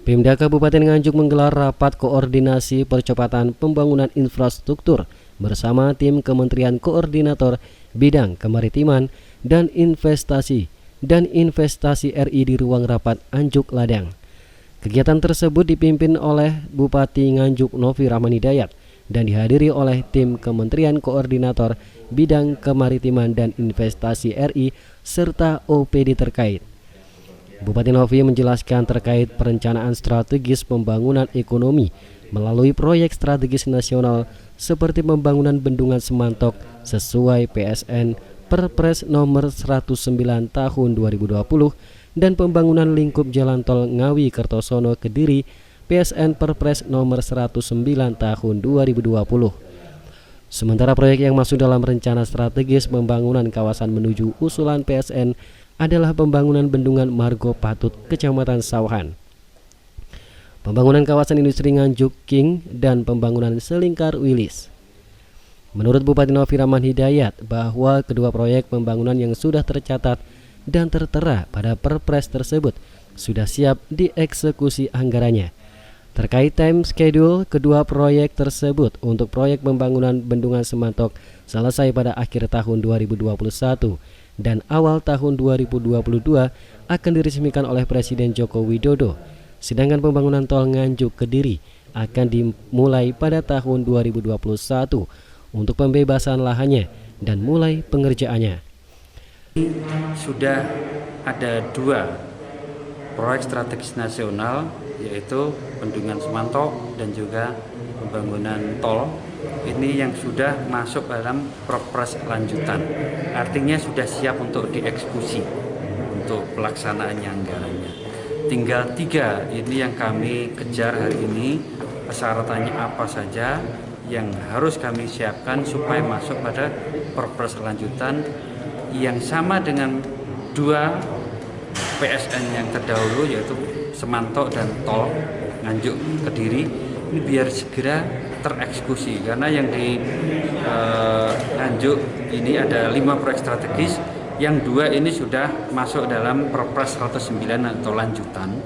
Pemda Kabupaten Nganjuk menggelar rapat koordinasi percepatan pembangunan infrastruktur bersama tim Kementerian Koordinator Bidang Kemaritiman dan Investasi RI di ruang rapat Anjuk Ladang. Kegiatan tersebut dipimpin oleh Bupati Nganjuk Novi Rahman Hidayat dan dihadiri oleh tim Kementerian Koordinator Bidang Kemaritiman dan Investasi RI serta OPD terkait. Bupati Novi menjelaskan terkait perencanaan strategis pembangunan ekonomi melalui proyek strategis nasional seperti pembangunan Bendungan Semantok sesuai PSN Perpres nomor 109 tahun 2020 dan pembangunan lingkup jalan tol Ngawi Kertosono Kediri PSN Perpres nomor 109 tahun 2020. Sementara proyek yang masuk dalam rencana strategis pembangunan kawasan menuju usulan PSN adalah pembangunan Bendungan Margo Patut, Kecamatan Sawahan, pembangunan kawasan industri Nganjuk King, dan pembangunan Selingkar Wilis. Menurut Bupati Novi Rahman Hidayat bahwa kedua proyek pembangunan yang sudah tercatat dan tertera pada Perpres tersebut sudah siap dieksekusi anggarannya. Terkait time schedule, kedua proyek tersebut untuk proyek pembangunan Bendungan Semantok selesai pada akhir tahun 2021 dan awal tahun 2022 akan diresmikan oleh Presiden Joko Widodo. Sedangkan pembangunan tol Nganjuk Kediri akan dimulai pada tahun 2021 untuk pembebasan lahannya dan mulai pengerjaannya. Sudah ada dua proyek strategis nasional, yaitu Bendungan Semantok dan juga pembangunan tol. Ini yang sudah masuk dalam Perpres lanjutan, artinya sudah siap untuk dieksekusi untuk pelaksanaannya anggarannya. Tinggal 3 ini yang kami kejar hari ini, persyaratannya apa saja yang harus kami siapkan supaya masuk pada Perpres lanjutan yang sama dengan 2 PSN yang terdahulu, yaitu Semantok dan tol Nganjuk Kediri. Ini biar segera tereksekusi karena yang di Nganjuk ini ada 5 proyek strategis, yang 2 ini sudah masuk dalam Perpres 109 atau lanjutan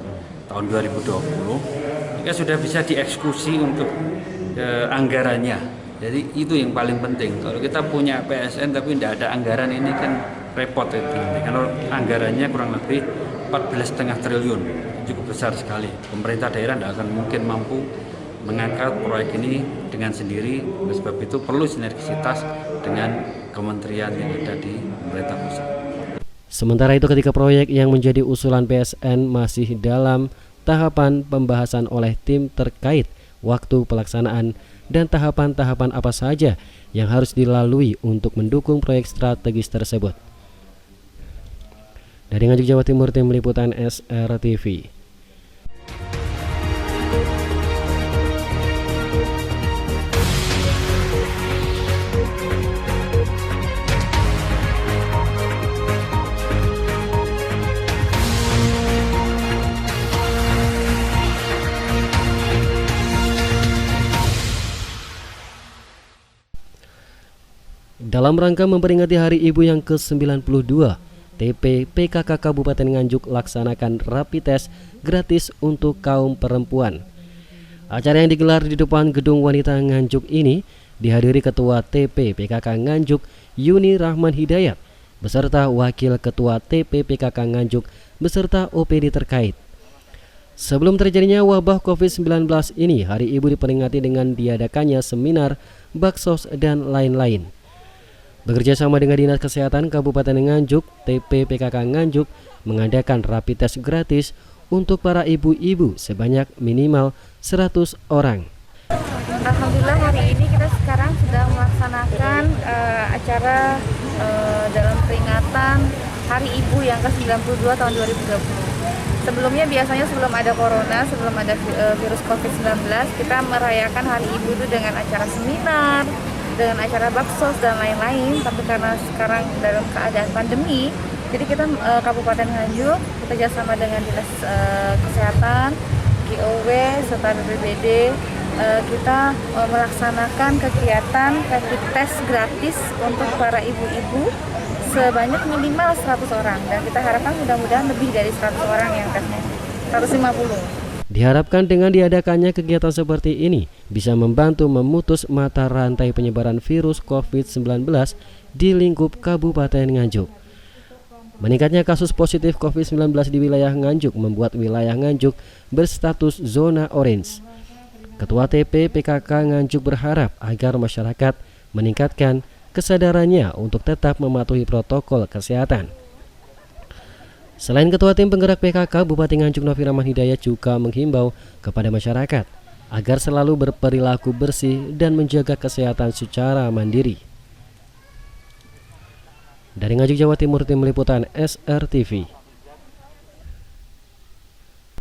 tahun 2020, jika sudah bisa dieksekusi untuk anggarannya. Jadi itu yang paling penting. Kalau kita punya PSN tapi tidak ada anggaran, ini kan repot itu. Kalau anggarannya kurang lebih 14,5 triliun, cukup besar sekali. Pemerintah daerah tidak akan mungkin mampu mengangkat proyek ini dengan sendiri. Oleh sebab itu perlu sinergisitas dengan kementerian yang ada di pemerintah pusat. Sementara itu ketika proyek yang menjadi usulan PSN masih dalam tahapan pembahasan oleh tim terkait waktu pelaksanaan dan tahapan-tahapan apa saja yang harus dilalui untuk mendukung proyek strategis tersebut. Dari Nganjuk, Jawa Timur, tim liputan SRTV. Dalam rangka memperingati Hari Ibu yang ke-92, TP PKK Kabupaten Nganjuk laksanakan rapid test gratis untuk kaum perempuan. Acara yang digelar di depan Gedung Wanita Nganjuk ini dihadiri Ketua TP PKK Nganjuk Yuni Rahman Hidayat beserta Wakil Ketua TP PKK Nganjuk beserta OPD terkait. Sebelum terjadinya wabah COVID-19 ini, Hari Ibu diperingati dengan diadakannya seminar, baksos, dan lain-lain. Bekerja sama dengan Dinas Kesehatan Kabupaten Nganjuk, TP PKK Nganjuk mengadakan rapid test gratis untuk para ibu-ibu sebanyak minimal 100 orang. Alhamdulillah hari ini kita sekarang sedang melaksanakan acara dalam peringatan Hari Ibu yang ke-92 tahun 2020. Sebelumnya biasanya sebelum ada corona, sebelum ada virus COVID-19, kita merayakan Hari Ibu itu dengan acara seminar, dengan acara baksos dan lain-lain. Tapi karena sekarang dalam keadaan pandemi, jadi kita Kabupaten Nganjuk bekerjasama dengan Dinas Kesehatan, GOW serta BPBD, kita melaksanakan kegiatan rapid test gratis untuk para ibu-ibu sebanyak minimal 100 orang, dan kita harapkan mudah-mudahan lebih dari 100 orang yang tesnya, 150. Diharapkan dengan diadakannya kegiatan seperti ini bisa membantu memutus mata rantai penyebaran virus COVID-19 di lingkup Kabupaten Nganjuk. Meningkatnya kasus positif COVID-19 di wilayah Nganjuk membuat wilayah Nganjuk berstatus zona orange. Ketua TP PKK Nganjuk berharap agar masyarakat meningkatkan kesadarannya untuk tetap mematuhi protokol kesehatan. Selain Ketua Tim Penggerak PKK, Bupati Nganjuk Novi Rahman Hidayat juga menghimbau kepada masyarakat agar selalu berperilaku bersih dan menjaga kesehatan secara mandiri. Dari Nganjuk, Jawa Timur, tim liputan SRTV.